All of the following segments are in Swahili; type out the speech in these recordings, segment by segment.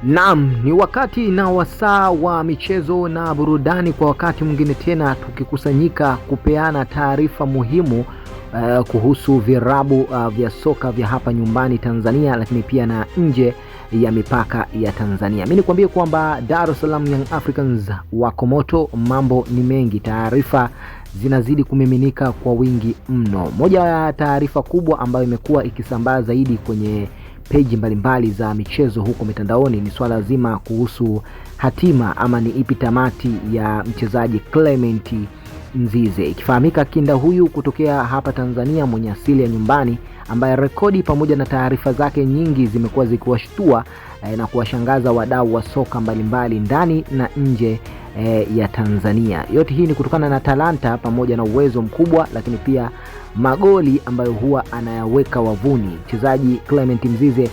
Naam, ni wakati na wasaa wa michezo na burudani kwa wakati mwingine tena tukikusanyika kupeana taarifa muhimu kuhusu virabu vya soka vya hapa nyumbani Tanzania, lakini pia na nje ya mipaka ya Tanzania. Mimi nikwambie kwamba Dar es Salaam Young Africans wako moto, mambo ni mengi, taarifa zinazidi kumiminika kwa wingi mno. Moja ya taarifa kubwa ambayo imekuwa ikisambaa zaidi kwenye peji mbalimbali za michezo huko mitandaoni ni swala zima kuhusu hatima ama ni ipi tamati ya mchezaji Clement Mzize. Ikifahamika kinda huyu kutokea hapa Tanzania mwenye asili ya nyumbani, ambaye rekodi pamoja na taarifa zake nyingi zimekuwa zikiwashtua na kuwashangaza wadau wa soka mbalimbali ndani na nje ya Tanzania. Yote hii ni kutokana na talanta pamoja na uwezo mkubwa, lakini pia magoli ambayo huwa anayaweka wavuni. Mchezaji Clement Mzize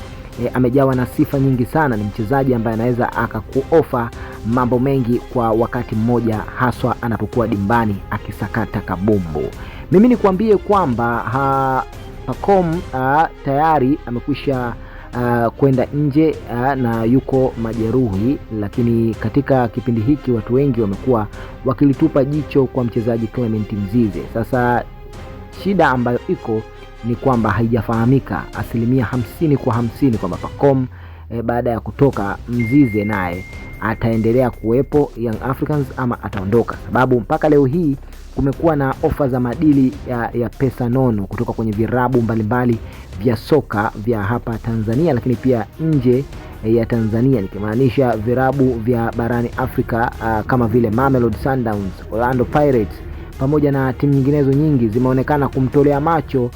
amejawa na sifa nyingi sana. Ni mchezaji ambaye anaweza akakuofa mambo mengi kwa wakati mmoja, haswa anapokuwa dimbani akisakata kabumbu. Mimi nikwambie kwamba Pacome tayari amekwisha kwenda nje na yuko majeruhi, lakini katika kipindi hiki watu wengi wamekuwa wakilitupa jicho kwa mchezaji Clement Mzize. Sasa shida ambayo iko ni kwamba haijafahamika 50% kwamba Pacome baada ya kutoka Mzize naye ataendelea kuwepo Young Africans ama ataondoka, sababu mpaka leo hii kumekuwa na ofa za madili ya pesa nono kutoka kwenye virabu mbalimbali vya soka vya hapa Tanzania, lakini pia nje ya Tanzania, nikimaanisha virabu vya barani Afrika kama vile Mamelodi Sundowns, Orlando Pirates pamoja na timu nyinginezo nyingi zimeonekana kumtolea macho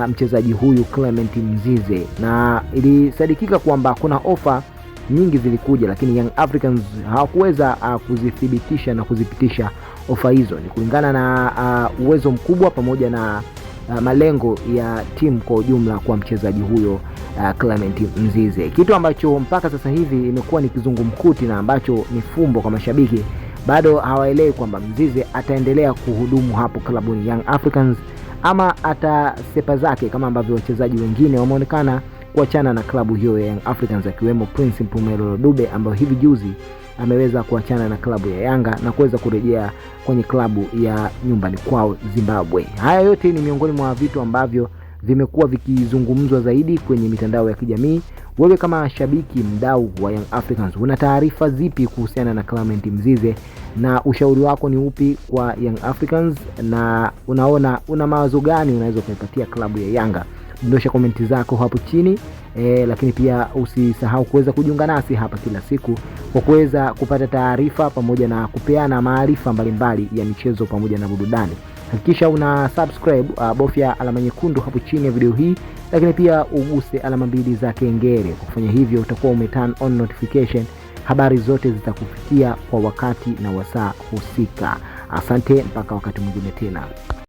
mchezaji huyu Clement Mzize, na ilisadikika kwamba kuna ofa nyingi zilikuja, lakini Young Africans hawakuweza kuzithibitisha na kuzipitisha ofa hizo. Ni kulingana na uwezo mkubwa pamoja na malengo ya timu kwa ujumla kwa mchezaji huyo Clement Mzize, kitu ambacho mpaka sasa hivi imekuwa ni kizungumkuti na ambacho ni fumbo kwa mashabiki. Bado hawaelewi kwamba Mzize ataendelea kuhudumu hapo klabuni Young Africans ama atasepa zake kama ambavyo wachezaji wengine wameonekana kuachana na klabu hiyo ya Young Africans, akiwemo Prince Mpumelelo Dube ambaye hivi juzi ameweza kuachana na klabu ya Yanga na kuweza kurejea kwenye klabu ya nyumbani kwao Zimbabwe. Haya yote ni miongoni mwa vitu ambavyo vimekuwa vikizungumzwa zaidi kwenye mitandao ya kijamii. Wewe kama shabiki mdau wa Young Africans, una taarifa zipi kuhusiana na Clement Mzize, na ushauri wako ni upi kwa Young Africans, na unaona una mawazo gani unaweza kuipatia klabu ya Yanga? Ndosha komenti zako hapo chini, lakini pia usisahau kuweza kujiunga nasi hapa kila siku kwa kuweza kupata taarifa pamoja na kupeana maarifa mbalimbali ya michezo pamoja na burudani. Hakikisha una subscribe, bofya alama nyekundu hapo chini ya video hii, lakini pia uguse alama mbili za kengele. Kwa kufanya hivyo utakuwa umeturn on notification, habari zote zitakufikia kwa wakati na wasaa husika. Asante, mpaka wakati mwingine tena.